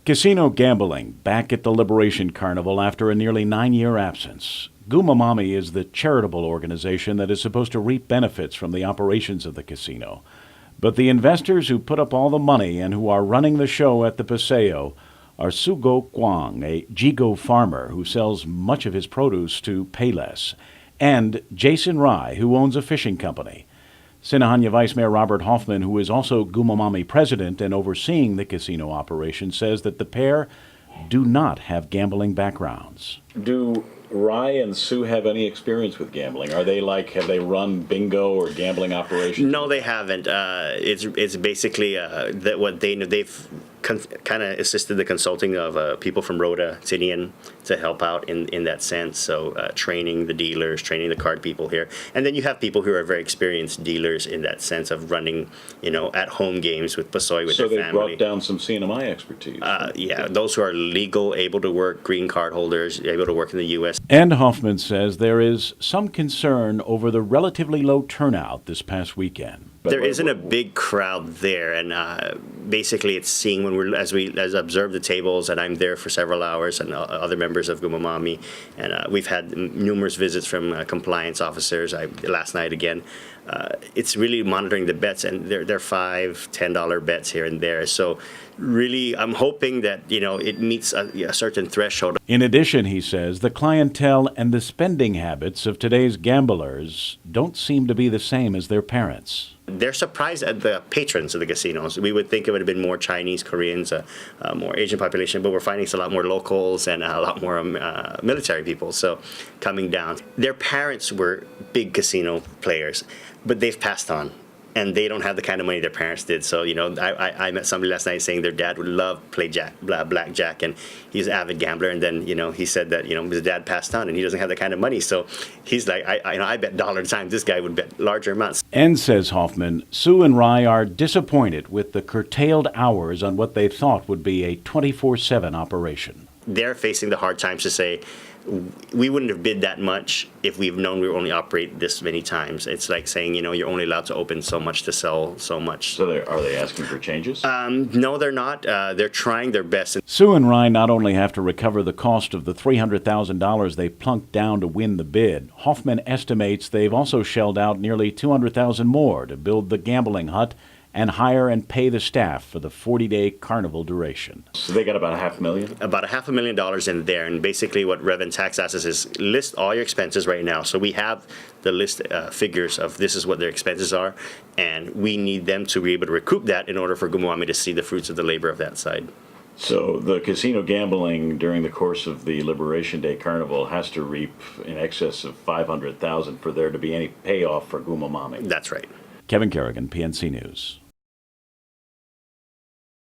Casino gambling back at the Liberation Carnival after a nearly 9-year absence. Gumamami is the charitable organization that is supposed to reap benefits from the operations of the casino. But the investors who put up all the money and who are running the show at the Paseo are Sugo Kwang, a Jigo farmer who sells much of his produce to Payless, and Jason Rai, who owns a fishing company. Sinahanya Vice Mayor Robert Hoffman, who is also Gumamami president and overseeing the casino operation, says that the pair do not have gambling backgrounds. Do Rai and Sue have any experience with gambling? Are they have they run bingo or gambling operations? No, they haven't. It's basically that what they know. They've kind of assisted the consulting of people from Rhoda Tinian to help out in that sense. So training the dealers, training the card people here, and then you have people who are very experienced dealers in that sense of running, at home games with Pasoy with their family. So they brought down some CNMI expertise. Yeah, those who are legal, able to work, green card holders, able to work in the U.S. And Hoffman says there is some concern over the relatively low turnout this past weekend. There isn't a big crowd there, and basically it's seeing when as observe the tables, and I'm there for several hours, and other members of Gumamami, and we've had numerous visits from compliance officers. Last night again, it's really monitoring the bets, and they're $5-10 bets here and there. So really, I'm hoping that it meets a certain threshold. In addition, he says the clientele and the spending habits of today's gamblers don't seem to be the same as their parents. They're surprised at the patrons of the casinos. We would think it would have been more Chinese, Koreans, more Asian population, but we're finding it's a lot more locals and a lot more military people. So coming down. Their parents were big casino players, but they've passed on. And they don't have the kind of money their parents did. So, I met somebody last night saying their dad would love to play blackjack, and he's an avid gambler. And then, he said that, his dad passed on and he doesn't have that kind of money. So he's like, I bet dollar times this guy would bet larger amounts. And, says Hoffman, Sue and Rai are disappointed with the curtailed hours on what they thought would be a 24/7 operation. They're facing the hard times to say, we wouldn't have bid that much if we've known we would only operate this many times. It's like saying, you're only allowed to open so much to sell so much. So are they asking for changes? No, they're not. They're trying their best. Sue and Rai not only have to recover the cost of the $300,000 they plunked down to win the bid, Hoffman estimates they've also shelled out nearly $200,000 more to build the gambling hut and hire and pay the staff for the 40-day carnival duration. So they got about $500,000? About $500,000 in there, and basically what Rev and Tax asks us is list all your expenses right now. So we have the list figures of this is what their expenses are, and we need them to be able to recoup that in order for Gumamami to see the fruits of the labor of that side. So the casino gambling during the course of the Liberation Day Carnival has to reap in excess of $500,000 for there to be any payoff for Gumamami. That's right. Kevin Kerrigan, PNC News.